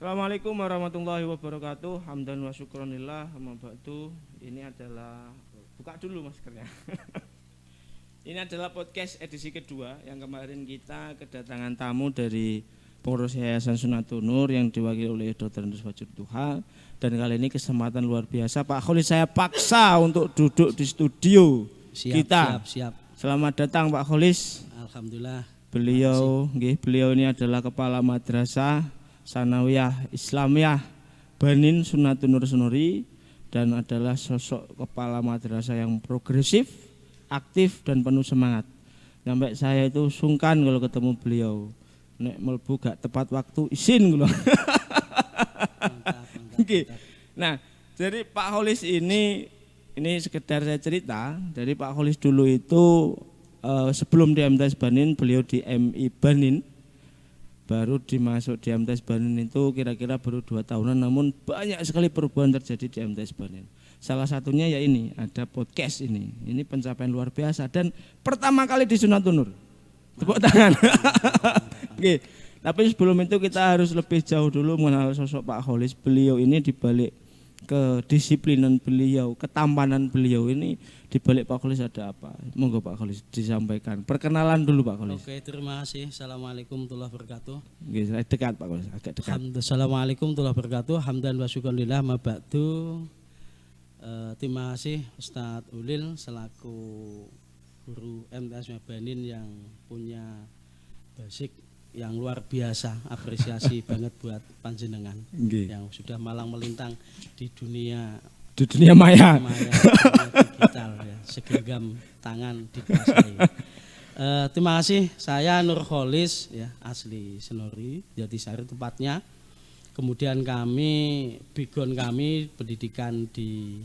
Assalamualaikum warahmatullahi wabarakatuh. Hamdan wa syukronillah. Amma ba'du. Ini adalah buka dulu maskernya. Ini adalah podcast edisi kedua yang kemarin kita kedatangan tamu dari pengurus Yayasan Sunnatun Nur yang diwakili oleh Dr. Andus Fajur Tuha. Dan kali ini kesempatan luar biasa, Pak Kholis saya paksa untuk duduk di studio kita. Siap. Selamat datang Pak Kholis. Alhamdulillah. Beliau ini adalah kepala madrasah Sanawiyah Islamiyah Banin Sunnatun Nur Senori dan adalah sosok kepala madrasah yang progresif, aktif dan penuh semangat. Sampai saya itu sungkan kalau ketemu beliau. Nek melbu gak tepat waktu izin gitu. Mantap. Nah, jadi Pak Kholis ini sekedar saya cerita. Dari Pak Kholis dulu itu sebelum di MTS Banin beliau di MI Banin. Baru dimasuk di MTS Banin itu kira-kira baru 2 tahunan, namun banyak sekali perubahan terjadi di MTS Banin. Salah satunya ya ini, ada podcast ini. Ini pencapaian luar biasa dan pertama kali di Sunnatun Nur. Tepuk tangan. Oke. Tapi sebelum itu kita harus lebih jauh dulu mengenal sosok Pak Kholis. Beliau ini dibalik kedisiplinan beliau, ketampanan beliau ini, dibalik Pak Kholis ada apa? Monggo Pak Kholis disampaikan. Perkenalan dulu Pak Kholis. Oke, terima kasih. Assalamualaikum warahmatullahi wabarakatuh. Oke, saya dekat Pak Kholis, agak dekat. Assalamualaikum warahmatullahi wabarakatuh. Hamdan wa syukronillah ma ba'du. Terima kasih Ustadz Ulil selaku guru MTS Banin yang punya basic yang luar biasa, apresiasi banget buat panjenengan yang sudah malang melintang di dunia maya digital ya, segenggam tangan dikuasai. Terima kasih, saya Nur Kholis ya, asli Senori, Jatisari tepatnya. Kemudian background kami pendidikan di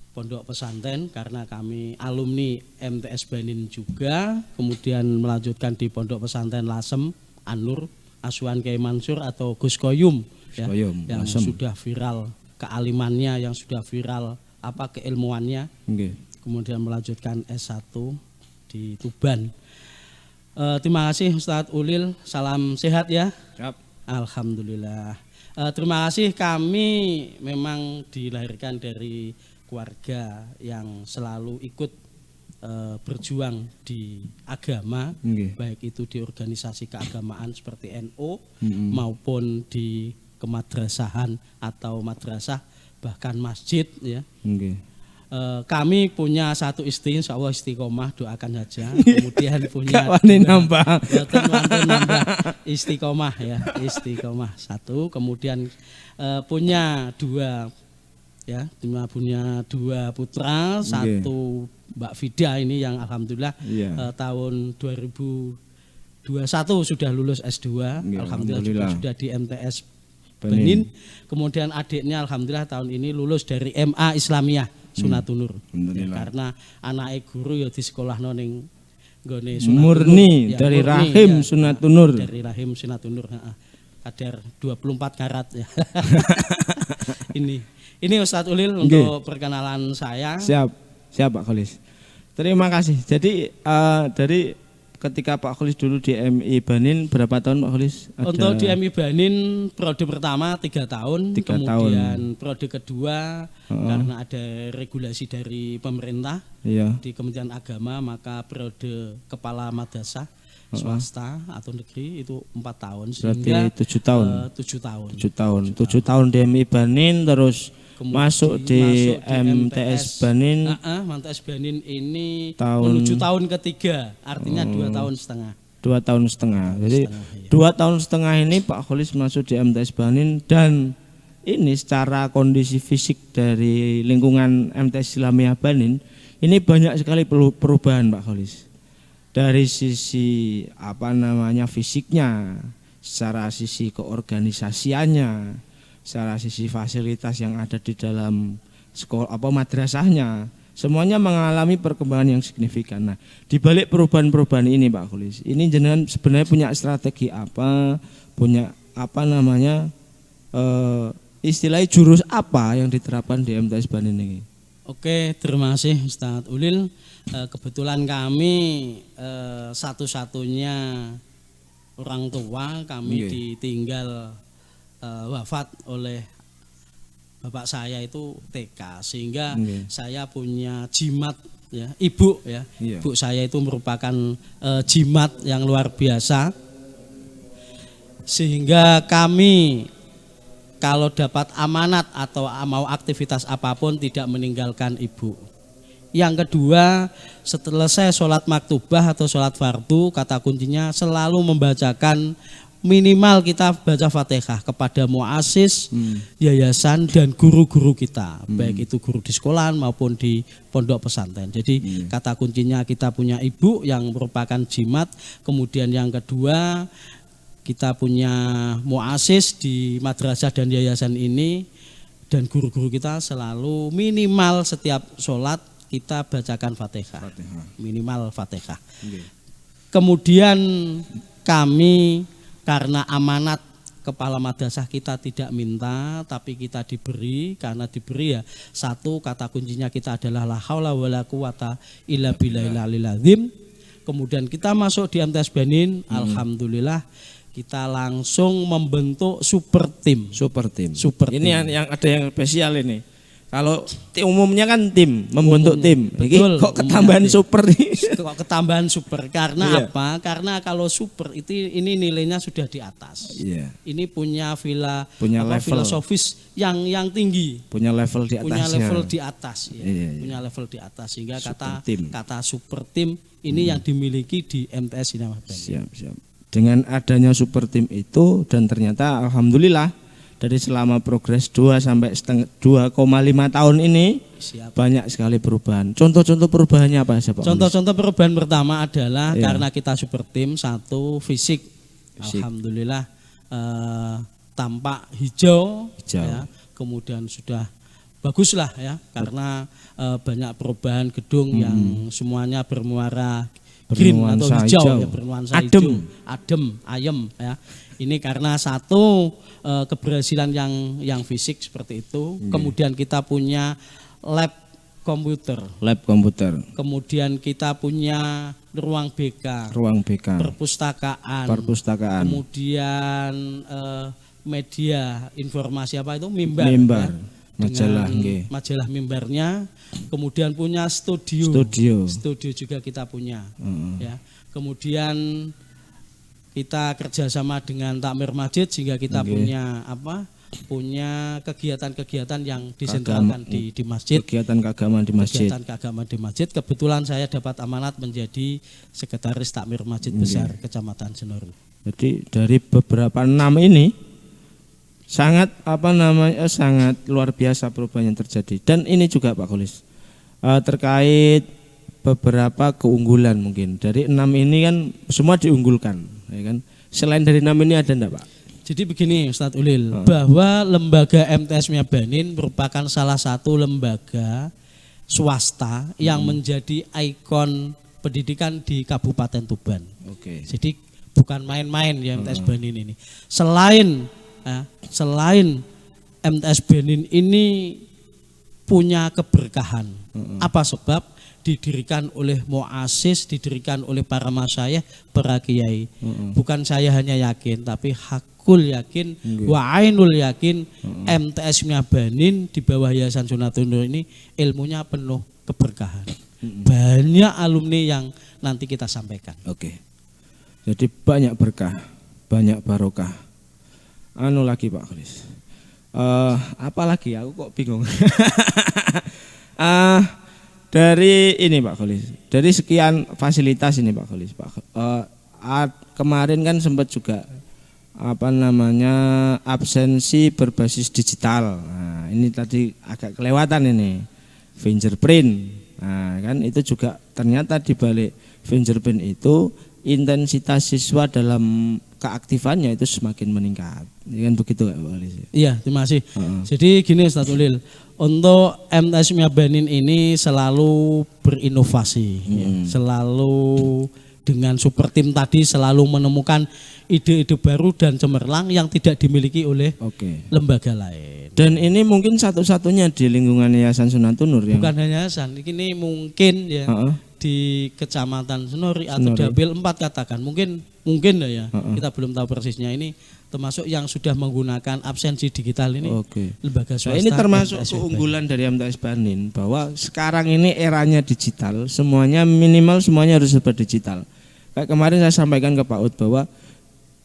pondok pesantren karena kami alumni MTS Banin juga, kemudian melanjutkan di pondok pesantren Lasem An-Nur Asuhan Kiai Mansur atau Gus Koyum ya, yang Lasem. Sudah viral kealimannya, yang sudah viral keilmuannya. Kemudian melanjutkan S1 di Tuban. Terima kasih Ustadz Ulil, salam sehat ya. Siap. Alhamdulillah. Terima kasih, kami memang dilahirkan dari keluarga yang selalu ikut berjuang di agama, baik itu di organisasi keagamaan seperti NU maupun di kemadrasahan atau madrasah bahkan masjid ya. Kami punya satu istri, insya Allah istiqomah, doakan saja. Kemudian punya nambah istiqomah ya, istiqomah satu. Kemudian punya dua putra, satu Mbak Fida ini yang alhamdulillah tahun 2021 sudah lulus S2, alhamdulillah sudah di MTS Banin. Kemudian adiknya alhamdulillah tahun ini lulus dari MA Islamiyah Sunnatun Nur. Ya, karena anak guru ya di sekolah ning nggone murni dari rahim Sunnatun Nur. Dari rahim Sunnatun Nur, kadar 24 karat ya. Ini Ustadz Ulil untuk perkenalan saya. Siap Pak Kholis. Terima kasih. Jadi dari ketika Pak Kholis dulu di MI Banin berapa tahun Pak Kholis? Untuk di MI Banin periode pertama 3 tahun, kemudian periode kedua karena ada regulasi dari pemerintah di Kementerian Agama, maka periode kepala madrasah swasta atau negeri itu 4 tahun. Berarti 7 tahun. 7 tahun di MI Banin, terus masuk di MTS Banin. MTS Banin ini menuju tahun ketiga, artinya 2 tahun setengah. 2 tahun setengah. Jadi 2 tahun setengah ini Pak Kholis masuk di MTS Banin, dan ini secara kondisi fisik dari lingkungan MTS Islamiyah Banin ini banyak sekali perubahan Pak Kholis. Dari sisi fisiknya, secara sisi keorganisasiannya, secara sisi fasilitas yang ada di dalam sekolah madrasahnya, semuanya mengalami perkembangan yang signifikan. Nah, di balik perubahan-perubahan ini Pak Kholis, ini jenengan sebenarnya punya strategi apa, punya istilahnya jurus apa yang diterapkan di MTS Banin ini? Oke, terima kasih Ustadz Ulil. Kebetulan kami satu-satunya orang tua, kami ditinggal wafat oleh bapak saya itu TK, sehingga saya punya jimat ya, ibu ya. Iya. Ibu saya itu merupakan jimat yang luar biasa, sehingga kami kalau dapat amanat atau mau aktivitas apapun tidak meninggalkan ibu. Yang kedua, setelah saya sholat maktubah atau sholat fardu, kata kuncinya selalu membacakan minimal kita baca Fatihah kepada muassis, yayasan dan guru-guru kita, baik itu guru di sekolahan maupun di pondok pesantren. Jadi kata kuncinya kita punya ibu yang merupakan jimat. Kemudian yang kedua, kita punya muassis di madrasah dan yayasan ini, dan guru-guru kita selalu minimal setiap sholat kita bacakan Fatihah. Minimal Fatihah. Kemudian kami karena amanat kepala madrasah kita tidak minta, tapi kita diberi. Karena diberi ya, satu kata kuncinya kita adalah la haula wala quwata illa billahil aliyil azim. Kemudian kita masuk di MTS Banin, alhamdulillah kita langsung membentuk super tim. Ini yang ada yang spesial ini. Kalau umumnya kan tim, membentuk tim. Betul, kok ketambahan tim. Super nih? Kok ketambahan super? Karena apa? Karena kalau super itu ini nilainya sudah di atas. Ini punya level filosofis yang tinggi. Punya level di atas. Punya level di atas. Punya level di atas. Sehingga kata super tim ini yang dimiliki di MTS Sinamah Banin. Siap. Dengan adanya super tim itu, dan ternyata alhamdulillah dari selama progres 2,5 tahun ini banyak sekali perubahan. Contoh-contoh perubahannya apa sih Pak? Contoh-contoh perubahan pertama adalah karena kita super tim, satu fisik. Alhamdulillah tampak hijau. Ya, kemudian sudah baguslah ya, karena banyak perubahan gedung yang semuanya bermuara green atau hijau. Ya, bernuansa hijau, adem, ayem ya. Ini karena satu keberhasilan yang fisik seperti itu. Kemudian kita punya lab komputer. Kemudian kita punya ruang BK. Perpustakaan. Kemudian media informasi apa itu? Mimbar. Ya, majalah mimbarnya. Kemudian punya studio juga kita punya. Ya. Kemudian kita kerjasama dengan takmir masjid sehingga kita punya kegiatan-kegiatan yang disentralkan di masjid. Kegiatan keagamaan di masjid. Kebetulan saya dapat amanat menjadi sekretaris takmir masjid besar Kecamatan Senori. Jadi dari beberapa nama ini sangat sangat luar biasa perubahan yang terjadi. Dan ini juga Pak Kholis terkait beberapa keunggulan mungkin. Dari 6 ini kan semua diunggulkan, ya kan? Selain dari 6 ini ada enggak Pak? Jadi begini Ustadz Ulil, bahwa lembaga MTS Sinamah Banin merupakan salah satu lembaga swasta yang menjadi ikon pendidikan di Kabupaten Tuban. Jadi bukan main-main ya MTS Banin ini. Selain MTS Banin ini punya keberkahan. Apa sebab? Didirikan oleh muassis, didirikan oleh para masyayikh, para kiai. Bukan saya hanya yakin, tapi hakul yakin, wa ainul yakin, MTS Sinamah Banin di bawah Yayasan Sunnatun Nur ini ilmunya penuh keberkahan. Banyak alumni yang nanti kita sampaikan. Jadi banyak berkah, banyak barokah. Lagi Pak Kholis. Apa lagi? Aku kok bingung. Dari ini Pak Kholis, dari sekian fasilitas ini Pak Kholis, kemarin kan sempat juga absensi berbasis digital. Nah, ini tadi agak kelewatan ini fingerprint. Nah, kan itu juga ternyata di balik fingerprint itu intensitas siswa dalam keaktifannya itu semakin meningkat. Kan begitu Pak Kholis? Iya, terima kasih. Jadi gini Ustadz Ulil, untuk MTS Sinamah Banin ini selalu berinovasi, selalu dengan super tim tadi selalu menemukan ide-ide baru dan cemerlang yang tidak dimiliki oleh lembaga lain. Dan ini mungkin satu-satunya di lingkungan Yayasan Sunnatun Nur. Bukan hanya yayasan, ini mungkin ya di Kecamatan Senori atau Dapil 4 katakan mungkin ya kita belum tahu persisnya, ini termasuk yang sudah menggunakan absensi digital ini. Lembaga swasta. Ini termasuk keunggulan dari MTS Banin bahwa sekarang ini eranya digital, semuanya harus serba digital. Kayak kemarin saya sampaikan ke Pak Ud bahwa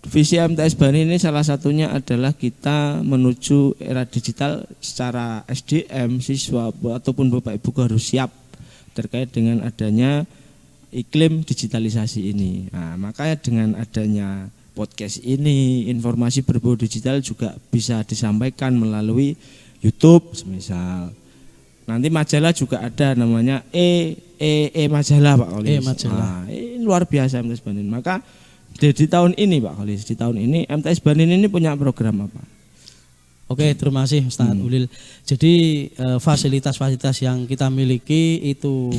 visi MTS Banin ini salah satunya adalah kita menuju era digital secara SDM, siswa ataupun Bapak Ibu harus siap terkait dengan adanya iklim digitalisasi ini. Nah, makanya dengan adanya podcast ini, informasi berbau digital juga bisa disampaikan melalui YouTube semisal. Nanti majalah juga ada namanya majalah Pak Kholis. Majalah. Nah, ini luar biasa MTS Banin. Maka di tahun ini Pak Kholis, di tahun ini MTS Banin ini punya program apa? Oke, terima kasih Ustaz Ulil. Jadi fasilitas-fasilitas yang kita miliki itu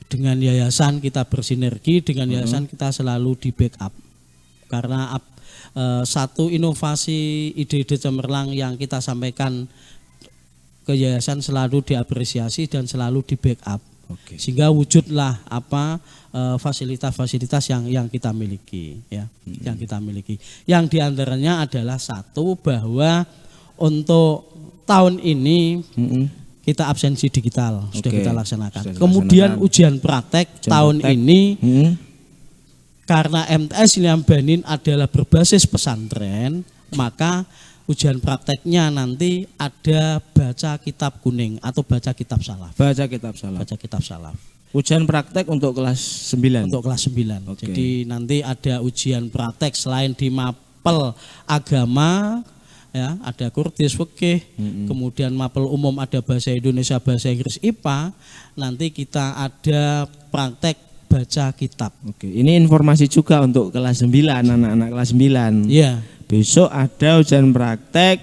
dengan yayasan kita bersinergi, dengan yayasan kita selalu di backup. Karena satu inovasi ide-ide cemerlang yang kita sampaikan ke yayasan selalu diapresiasi dan selalu di backup. Sehingga wujudlah fasilitas-fasilitas yang kita miliki ya, yang kita miliki. Yang diantaranya adalah satu, bahwa untuk tahun ini kita absensi digital sudah kita laksanakan. Kemudian ujian praktek tahun ini karena MTS Ilham Banin adalah berbasis pesantren, maka ujian prakteknya nanti ada baca kitab kuning atau baca kitab salaf. Baca kitab salaf. Ujian praktek untuk kelas 9. Untuk kelas 9. Jadi nanti ada ujian praktek selain di mapel agama ya, ada Qur'is, fikih, kemudian mapel umum ada bahasa Indonesia, bahasa Inggris, IPA. Nanti kita ada praktek baca kitab. Ini informasi juga untuk kelas 9, anak-anak kelas 9. Iya. Besok ada ujian praktek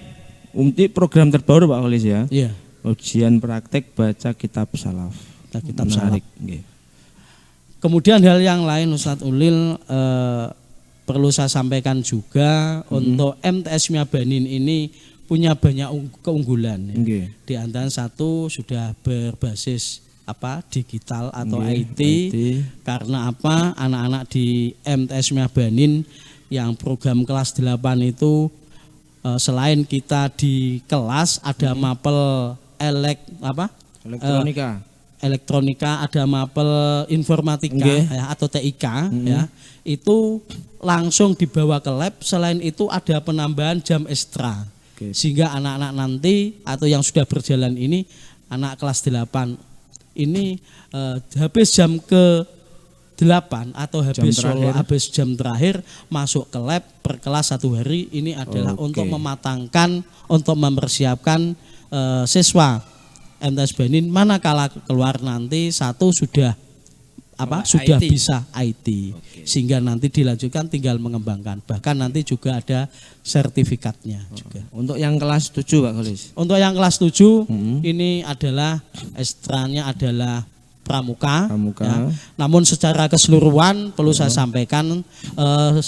untuk program terbaru Pak Kholis ya. Iya. Ujian praktek baca kitab salaf. Kitab salaf. Kemudian hal yang lain Ustadz Ulil perlu saya sampaikan juga untuk MTS Ilham Banin ini punya banyak keunggulan. Ya. Di antara satu sudah berbasis digital atau IT. Karena anak-anak di MTS Ilham Banin yang program kelas 8 itu selain kita di kelas ada mapel elektronika, ada mapel informatika ya, atau TIK ya, itu langsung dibawa ke lab. Selain itu ada penambahan jam ekstra sehingga anak-anak nanti atau yang sudah berjalan ini anak kelas 8 ini habis jam ke 8 atau habis jam terakhir masuk ke lab per kelas 1 hari. Ini adalah untuk mematangkan, untuk mempersiapkan siswa MTS Banin manakala keluar nanti satu sudah sudah IT. Bisa IT sehingga nanti dilanjutkan tinggal mengembangkan, bahkan nanti juga ada sertifikatnya juga. Untuk yang kelas 7 Pak Kholis. Untuk yang kelas 7 ini adalah ekstranya adalah pramuka. Ya. Namun secara keseluruhan perlu saya sampaikan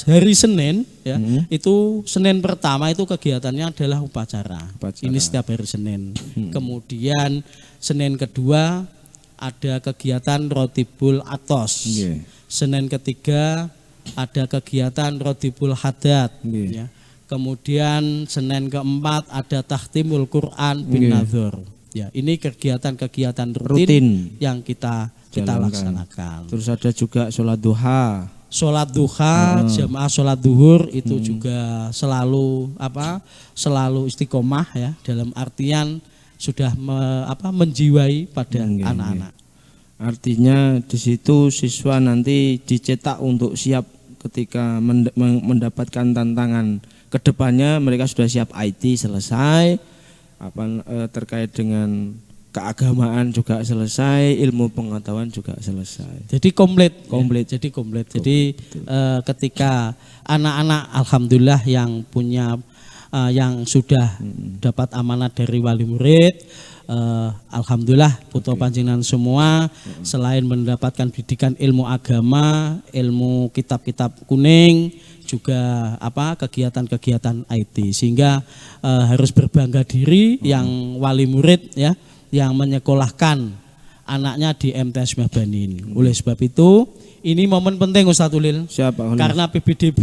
hari Senin ya, itu Senin pertama itu kegiatannya adalah upacara. Ini setiap hari Senin. Kemudian Senin kedua ada kegiatan Rotibul Atos. Senin ketiga ada kegiatan Rotibul Haddad. Ya. Kemudian Senin keempat ada Tahtimul Quran bin Nadhur. Ya, ini kegiatan-kegiatan rutin yang kita laksanakan. Terus ada juga sholat duha. Sholat duha, jamaah sholat duhur itu juga selalu selalu istiqomah ya, dalam artian sudah menjiwai pada anak-anak. Artinya di situ siswa nanti dicetak untuk siap ketika mendapatkan tantangan kedepannya. Mereka sudah siap IT selesai. Terkait dengan keagamaan juga selesai, ilmu pengetahuan juga selesai. Jadi komplit. Jadi ketika anak-anak alhamdulillah yang punya yang sudah dapat amanat dari wali murid, alhamdulillah putra panjenengan semua selain mendapatkan pendidikan ilmu agama, ilmu kitab-kitab kuning, juga kegiatan-kegiatan IT, sehingga harus berbangga diri yang wali murid ya, yang menyekolahkan anaknya di MTS Mahbanin. Oleh sebab itu, ini momen penting Ustadz Ulil. Siapa? Karena PBDB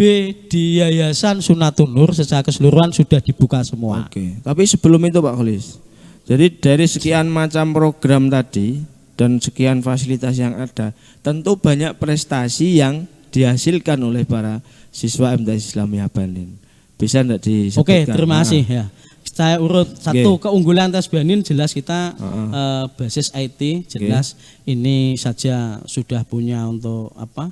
di Yayasan Sunatun Nur secara keseluruhan sudah dibuka semua. Oke. Tapi sebelum itu Pak Kholis, jadi dari sekian macam program tadi dan sekian fasilitas yang ada, tentu banyak prestasi yang dihasilkan oleh para siswa MTS Islamiyah Banin. Bisa enggak disebutkan? Oke, terima kasih ya. Saya urut satu, keunggulan MTS Banin jelas kita basis IT jelas ini saja sudah punya untuk apa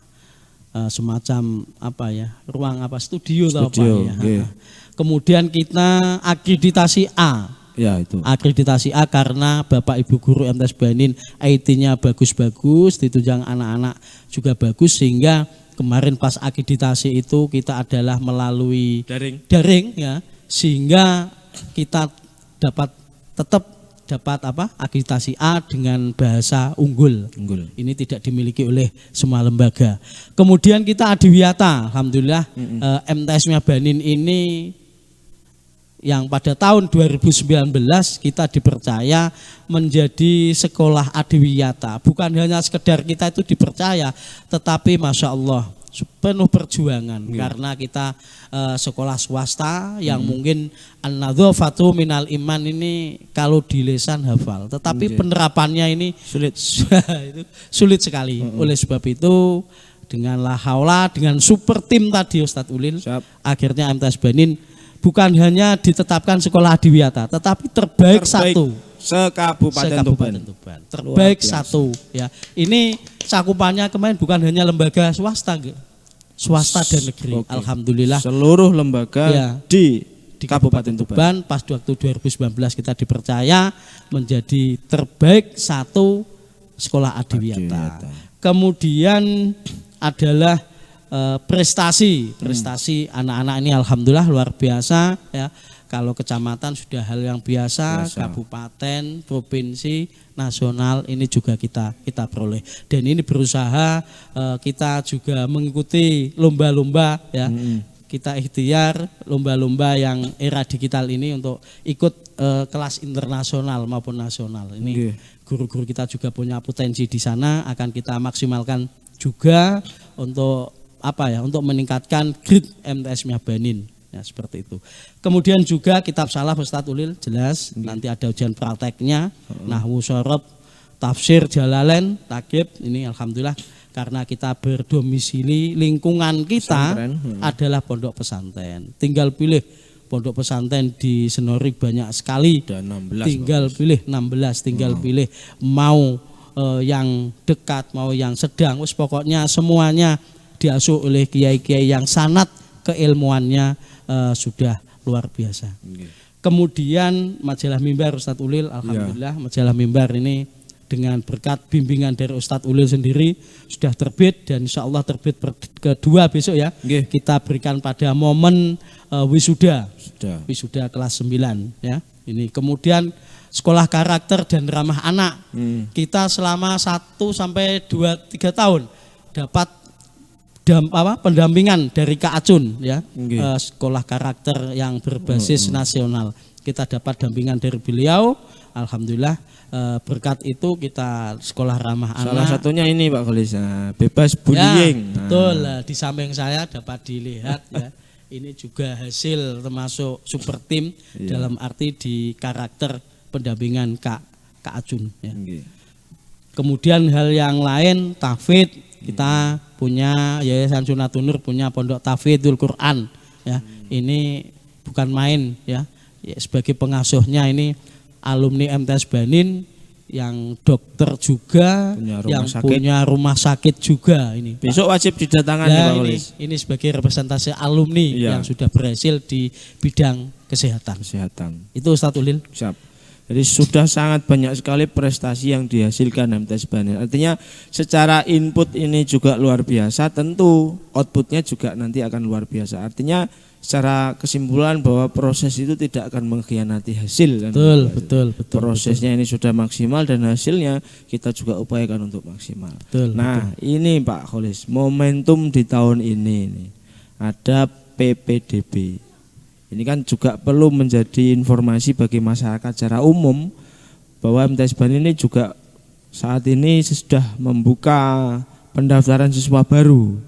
semacam apa ya ruang apa studio atau apa ya. Kemudian kita akreditasi A. Ya itu. Akreditasi A karena Bapak Ibu guru MTS Banin IT-nya bagus-bagus, ditunjang anak-anak juga bagus sehingga kemarin pas akreditasi itu kita adalah melalui daring ya sehingga kita tetap dapat apa akreditasi A dengan bahasa unggul. Ini tidak dimiliki oleh semua lembaga. Kemudian kita Adiwiyata, alhamdulillah MTS Banin ini yang pada tahun 2019 kita dipercaya menjadi sekolah Adiwiyata. Bukan hanya sekedar kita itu dipercaya, tetapi Masya Allah penuh perjuangan karena kita sekolah swasta yang mungkin an-nadzafatu minal iman ini kalau di lisan hafal, tetapi penerapannya ini sulit sekali. Oleh sebab itu dengan la haula, dengan super tim tadi Ustadz Ulil, akhirnya MTS Banin bukan hanya ditetapkan sekolah Adiwiyata, tetapi terbaik satu sekabupaten Tuban. Terbaik satu ya. Ini cakupannya kemarin bukan hanya lembaga swasta dan negeri. Alhamdulillah seluruh lembaga di Kabupaten Tuban. Pas waktu 2019 kita dipercaya menjadi terbaik satu sekolah Adiwiyata. Kemudian adalah prestasi anak-anak ini alhamdulillah luar biasa ya. Kalau kecamatan sudah hal yang biasa. Kabupaten, provinsi, nasional ini juga kita peroleh. Dan ini berusaha kita juga mengikuti lomba-lomba ya. Kita ikhtiar lomba-lomba yang era digital ini untuk ikut kelas internasional maupun nasional. Ini guru-guru kita juga punya potensi di sana, akan kita maksimalkan juga untuk apa ya, untuk meningkatkan grade MTS Banin. Ya, seperti itu. Kemudian juga kitab salah Ustadz Ulil jelas nanti ada ujian prakteknya, nahwu sorob, tafsir Jalalain, takib. Ini alhamdulillah karena kita berdomisili lingkungan kita adalah pondok pesantren. Tinggal pilih pondok pesantren di Senori banyak sekali. Tinggal pilih 16, tinggal pilih mau yang dekat, mau yang sedang. Pokoknya semuanya diasuh oleh kiai-kiai yang sanad keilmuannya sudah luar biasa. Kemudian majalah Mimbar Ustadz Ulil, alhamdulillah majalah Mimbar ini dengan berkat bimbingan dari Ustadz Ulil sendiri sudah terbit dan insya Allah terbit kedua besok ya. Kita berikan pada momen wisuda kelas 9 ya. Ini kemudian sekolah karakter dan ramah anak. Kita selama 1 sampai 2-3 tahun dapat pendampingan dari Kak Acun ya, sekolah karakter yang berbasis nasional. Kita dapat dampingan dari beliau, alhamdulillah berkat itu kita sekolah ramah anak. Salah satunya ini Pak Kholis, bebas bullying. Ya, betul, di samping saya dapat dilihat ya. Ini juga hasil termasuk super tim dalam arti di karakter pendampingan Kak Acun ya. Kemudian hal yang lain tahfidz. Kita punya Yayasan Sunatun Nur punya pondok tahfidzul Quran ya. Ini bukan main ya. Sebagai pengasuhnya ini alumni MTS Banin yang dokter juga, punya rumah sakit juga ini. Besok wajib didatangkan ya, Pak Kholis. Ini sebagai representasi alumni yang sudah berhasil di bidang kesehatan. Itu Ustadz Ulil. Siap. Jadi sudah sangat banyak sekali prestasi yang dihasilkan MTS Banin. Artinya secara input ini juga luar biasa, tentu outputnya juga nanti akan luar biasa. Artinya secara kesimpulan bahwa proses itu tidak akan mengkhianati hasil. Betul. Prosesnya ini sudah maksimal dan hasilnya kita juga upayakan untuk maksimal. Ini Pak Kholis, momentum di tahun ini ada PPDB. Ini kan juga perlu menjadi informasi bagi masyarakat secara umum bahwa MTS Banin ini juga saat ini sudah membuka pendaftaran siswa baru.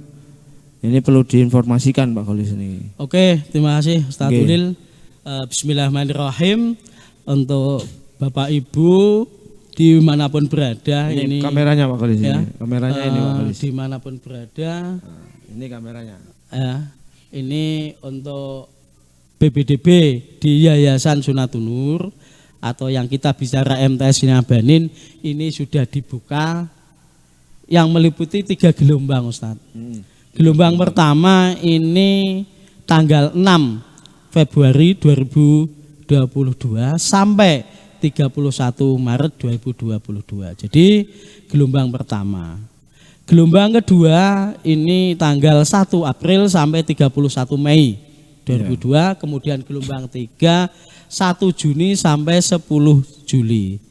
Ini perlu diinformasikan Pak Kholis ini. Oke, terima kasih Ustaz Ulil. Bismillahirrahmanirrahim. Untuk Bapak Ibu dimanapun berada, ini kameranya Pak Kholis ya, ini. Kameranya ini Pak Kholis. Dimanapun berada. Ini kameranya. Ini untuk BPDB di Yayasan Sunnatun Nur atau yang kita bicara MTS Banin ini sudah dibuka yang meliputi 3 gelombang Ustadz. Gelombang pertama ini tanggal 6 Februari 2022 sampai 31 Maret 2022. Jadi gelombang pertama. Gelombang kedua ini tanggal 1 April sampai 31 Mei 2002. Kemudian gelombang 3 1 Juni sampai 10 Juli.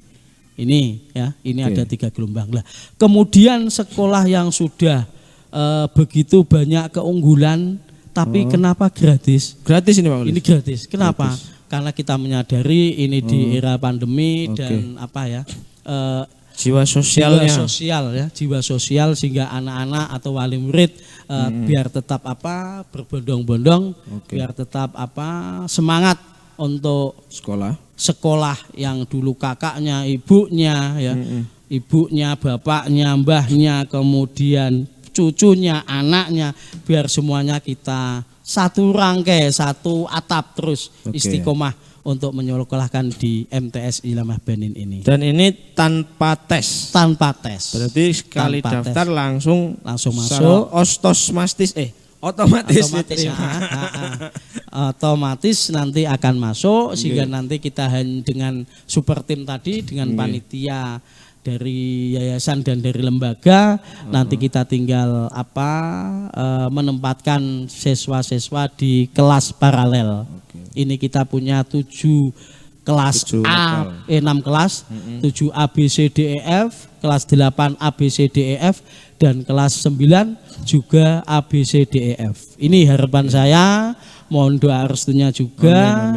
Ini ya, ini ada 3 gelombang. Lah, kemudian sekolah yang sudah begitu banyak keunggulan, tapi kenapa gratis? Gratis ini Pak Kholis. Ini gratis. Kenapa? Gratis. Karena kita menyadari ini di era pandemi dan apa ya? Jiwa sosialnya. Jiwa sosial sehingga anak-anak atau wali murid biar tetap berbondong-bondong, biar tetap semangat untuk sekolah yang dulu kakaknya, ibunya ya, ibunya, bapaknya, mbahnya, kemudian cucunya, anaknya, biar semuanya kita satu rangkai, satu atap terus istiqomah untuk menyekolahkan di MTS Ilamah Banin ini. Dan ini tanpa tes. Tanpa tes. Berarti sekali tanpa daftar tes. langsung masuk. Otomatis otomatis nanti akan masuk sehingga nanti kita dengan super tim tadi dengan panitia dari yayasan dan dari lembaga nanti kita tinggal menempatkan siswa-siswa di kelas paralel. Ini kita punya 7 kelas 6 kelas, 7 A B C D E F, kelas 8 A B C D E F dan kelas 9 juga A B C D E F. Ini harapan saya, mohon doa restunya juga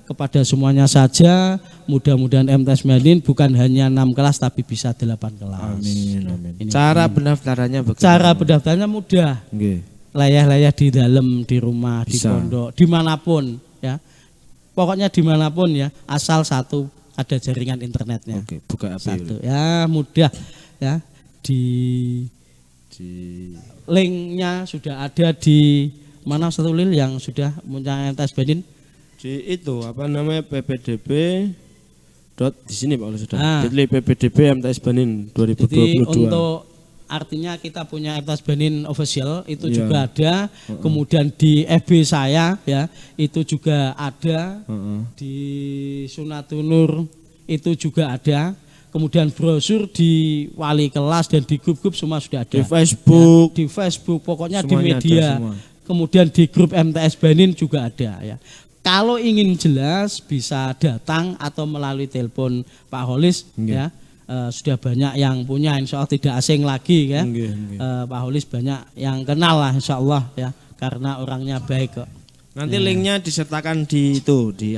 kepada semuanya saja. Mudah-mudahan MTS Banin bukan hanya 6 kelas tapi bisa 8 kelas. Amin. Cara pendaftarannya bagaimana? Cara pendaftarannya mudah. Layah-layah di dalam, di rumah, bisa. Di pondok, dimanapun ya. Pokoknya dimanapun ya, asal satu ada jaringan internetnya. Buka satu ya, mudah ya. Di linknya sudah ada di mana Ustaz Ulil yang sudah punya MTS Banin? Di itu PPDB di sini Pak sudah. Jadi PPDB MTS Banin 2022. Jadi untuk artinya kita punya MTS Banin official itu juga ada. Kemudian di FB saya ya itu juga ada. Di Sunnatun Nur itu juga ada. Kemudian brosur di wali kelas dan di grup-grup semua sudah ada. Di Facebook, ya, di Facebook pokoknya di media. Kemudian di grup MTS Banin juga ada ya. Kalau ingin jelas bisa datang atau melalui telepon Pak Kholis ya. Sudah banyak yang punya, insya Allah tidak asing lagi ya. Pak Kholis banyak yang kenal lah insya Allah ya, karena orangnya baik kok. Nanti linknya disertakan di itu, di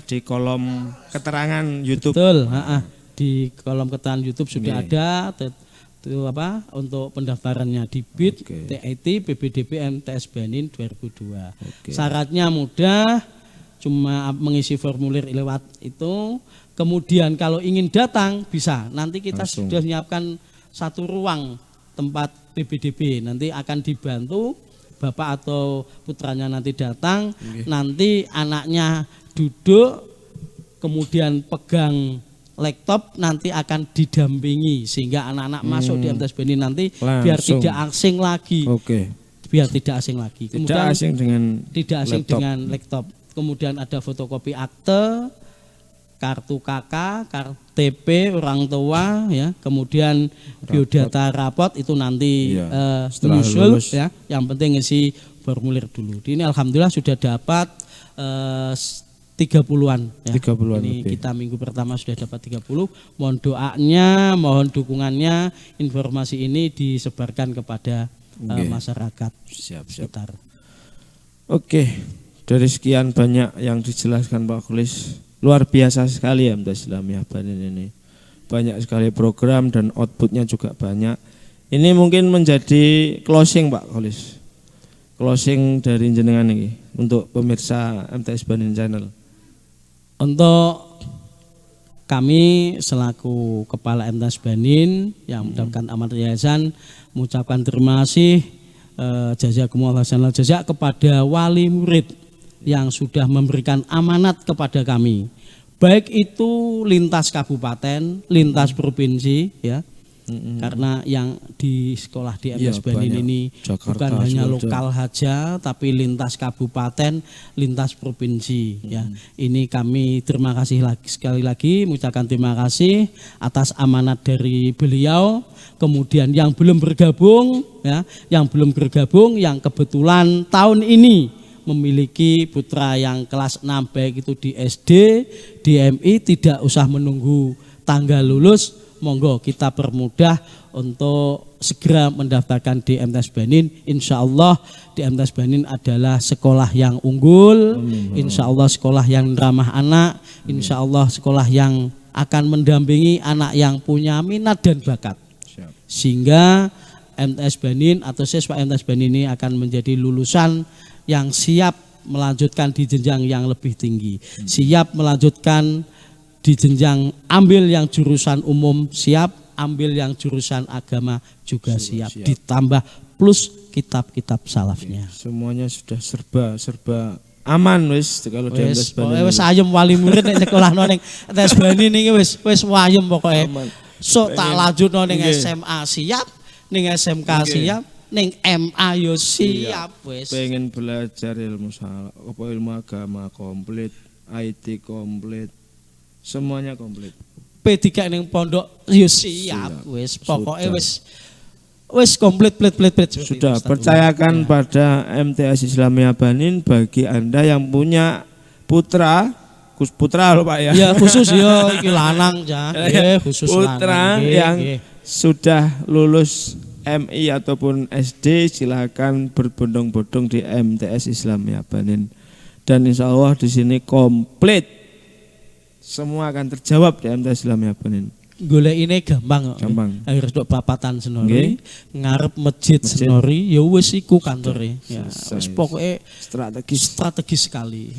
di kolom keterangan YouTube. Betul, di kolom keterangan YouTube sudah ada itu untuk pendaftarannya di BID TIT PPDB MTS Banin 2002. Syaratnya mudah, cuma mengisi formulir lewat itu. Kemudian kalau ingin datang bisa, nanti kita sudah menyiapkan satu ruang tempat PPDB, nanti akan dibantu bapak atau putranya nanti datang, nanti anaknya duduk, kemudian pegang laptop, nanti akan didampingi sehingga anak-anak masuk di MTS Banin nanti langsung. Biar tidak asing lagi. Biar tidak asing lagi. Kemudian tidak asing dengan laptop. Kemudian ada fotokopi akte, kartu KK, KTP orang tua ya, kemudian biodata rapot itu nanti menyusul ya. Yang penting isi formulir dulu. Ini alhamdulillah sudah dapat 30-an ya. 30-an ini lebih. Kita minggu pertama sudah dapat 30. Mohon doanya, mohon dukungannya, informasi ini disebarkan kepada masyarakat sekitar. Dari sekian banyak yang dijelaskan Pak Kholis, luar biasa sekali ya MTS Islamiyah Banin ini. banyak sekali program dan outputnya juga banyak. Ini mungkin menjadi closing Pak Kholis. Closing dari jenengan ini untuk pemirsa MTS Banin Channel. Untuk kami selaku Kepala MTS Banin yang mendapatkan amanat yayasan mengucapkan terima kasih jazakumullah khairal jazak kepada wali murid yang sudah memberikan amanat kepada kami. Baik itu lintas kabupaten, lintas provinsi ya. Karena yang di sekolah di MTS Banin ini Jakarta, bukan hanya lokal saja tapi lintas kabupaten, lintas provinsi ya. Ini kami terima kasih sekali lagi mengucapkan terima kasih atas amanat dari beliau. Kemudian yang belum bergabung ya, yang kebetulan tahun ini memiliki putra yang kelas 6 baik itu di SD, di MI, tidak usah menunggu tanggal lulus, monggo kita permudah untuk segera mendaftarkan di MTS Banin. Insya Allah di MTS Banin adalah sekolah yang unggul, insya Allah sekolah yang ramah anak, insya Allah sekolah yang akan mendampingi anak yang punya minat dan bakat. Sehingga MTS Banin atau siswa MTS Banin ini akan menjadi lulusan yang siap melanjutkan di jenjang yang lebih tinggi, siap melanjutkan di jenjang ambil yang jurusan umum siap, ambil yang jurusan agama juga siap. Ditambah plus kitab-kitab salafnya. Semuanya sudah serba aman wis kalau di MTS Banin. Wis ayem wali murid nek sekolahno ning MTS Banin iki wis wayem pokoke. So tak lanjutno ning SMA siap, ning SMK siap, ning MA yo siap wis. Pengen belajar ilmu agama komplit, IT komplit, semuanya komplit. P3 ning pondok yo siap wis. Pokoke wis komplit plit. Sudah percayakan pada MTS Islamia Banin bagi Anda yang punya putra loh Pak ya. Ya khusus yo iki lanang ya. Khusus putra lanang, yang sudah lulus MI ataupun SD silakan berbondong-bondong di MTS Islamia Banin. Dan insya Allah di sini komplit. Semua akan terjawab di MTS Islamia Banin. Golek ini gampang. Harus dok Bapatan Senori, ngarep masjid Senori, ya wis iku kantore. Ya wis pokoke strategis sekali.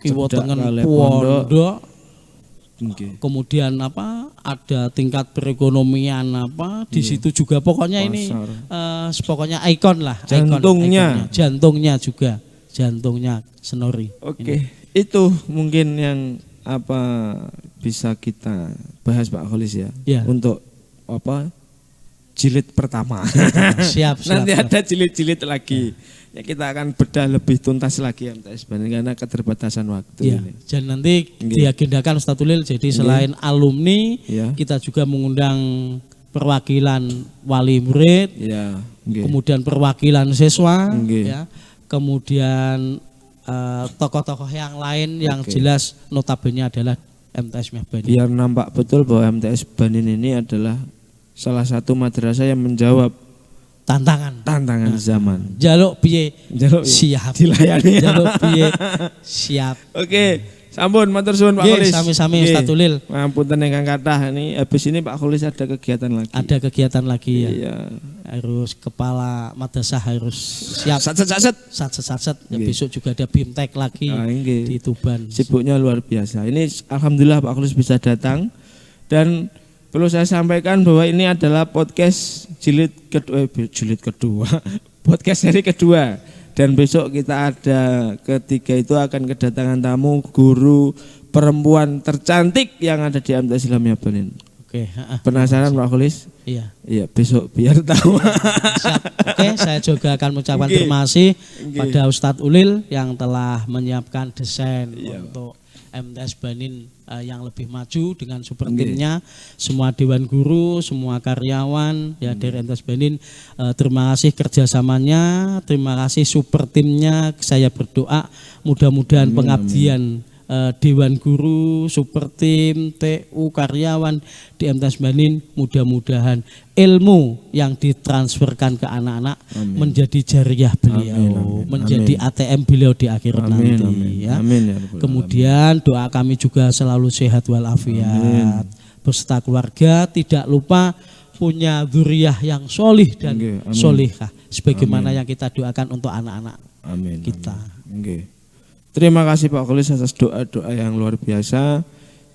Kiwa tengen pondok. Kemudian ada tingkat perekonomian di situ juga pokoknya pasar. Ini pokoknya ikon lah, jantungnya juga jantungnya Senori. Oke. Itu mungkin yang bisa kita bahas Pak Kholis ya. Untuk jilid pertama. Siap. Nanti ada jilid-jilid lagi. Ya kita akan bedah lebih tuntas lagi MTS Banin karena keterbatasan waktu ini. Dan nanti diagendakan Ustadz Ulil, jadi selain alumni kita juga mengundang perwakilan wali murid, kemudian perwakilan siswa, kemudian tokoh-tokoh yang lain yang jelas notabene adalah MTS Banin. Biar nampak betul bahwa MTS Banin ini adalah salah satu madrasah yang menjawab tantangan zaman. Jaluk piye siap dilayani. Jaluk piye siap. Oke, sampun matur suwun Pak Kholis. Sami-sami Ustadz Ulil. Ngapunten ingkang kathah ini habis ini Pak Kholis ada kegiatan lagi. Ada kegiatan lagi ya. Iya. Harus kepala madrasah harus siap. Satset. Ya, besok juga ada BIMTEK lagi di Tuban. Sibuknya luar biasa. Ini alhamdulillah Pak Kholis bisa datang dan perlu saya sampaikan bahwa ini adalah podcast jilid kedua, podcast seri kedua. Dan besok kita ada ketiga itu akan kedatangan tamu guru perempuan tercantik yang ada di MTS Islamia Banin. Oke. Penasaran Pak Kholis? Iya. Iya besok biar tahu. Siap. Oke, saya juga akan mengucapkan terima kasih pada Ustadz Ulil yang telah menyiapkan desain untuk MTS Banin yang lebih maju dengan super timnya, semua dewan guru, semua karyawan dari MTS Banin. Terima kasih kerjasamanya, terima kasih super timnya. Saya berdoa mudah-mudahan pengabdian dewan guru, super tim, TU, karyawan di MTS Banin, mudah-mudahan ilmu yang ditransferkan ke anak-anak menjadi jariah beliau, menjadi ATM beliau di akhirat nanti. Ya. Kemudian doa kami juga selalu sehat walafiat. beserta keluarga, tidak lupa punya dzurriyyah yang solih dan solihah sebagaimana yang kita doakan untuk anak-anak kita. Terima kasih Pak Kholis atas doa-doa yang luar biasa.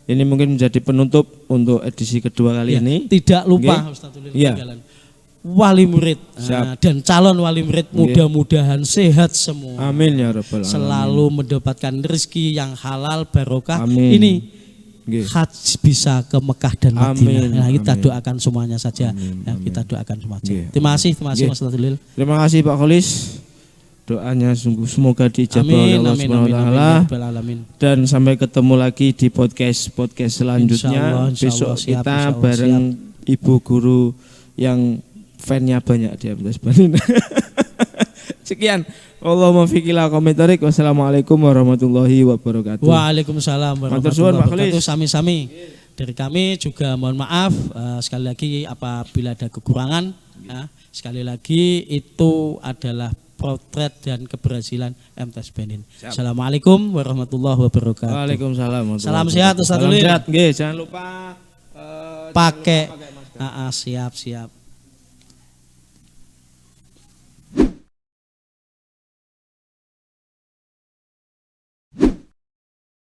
Ini mungkin menjadi penutup untuk edisi kedua kali ini. Tidak lupa Ustaz Ulil wali murid dan calon wali murid mudah-mudahan sehat semua. Amin ya rabbal alamin. Selalu mendapatkan rezeki yang halal barokah. Ini haji bisa ke Mekah dan Madinah. Nah, kita doakan semuanya saja. Kita doakan semuanya. Terima kasih Mas Ulil. Terima kasih Pak Kholis. Doanya sungguh semoga dijabah oleh Allah Subhanahu wa taala. Dan sampai ketemu lagi di podcast selanjutnya. Besok kita bareng ibu guru yang fan-nya banyak di MTS Banin. Sekian. Allahumma fiqila komentarik. Wassalamualaikum warahmatullahi wabarakatuh. Waalaikumsalam warahmatullahi wabarakatuh. Sami-sami. Dari kami juga mohon maaf sekali lagi apabila ada kekurangan. Sekali lagi itu adalah potret dan keberhasilan MTS Banin. Assalamualaikum warahmatullahi wabarakatuh. Waalaikumsalam. Salam sehat Ustaz Ulil. Jangan lupa pakai siap.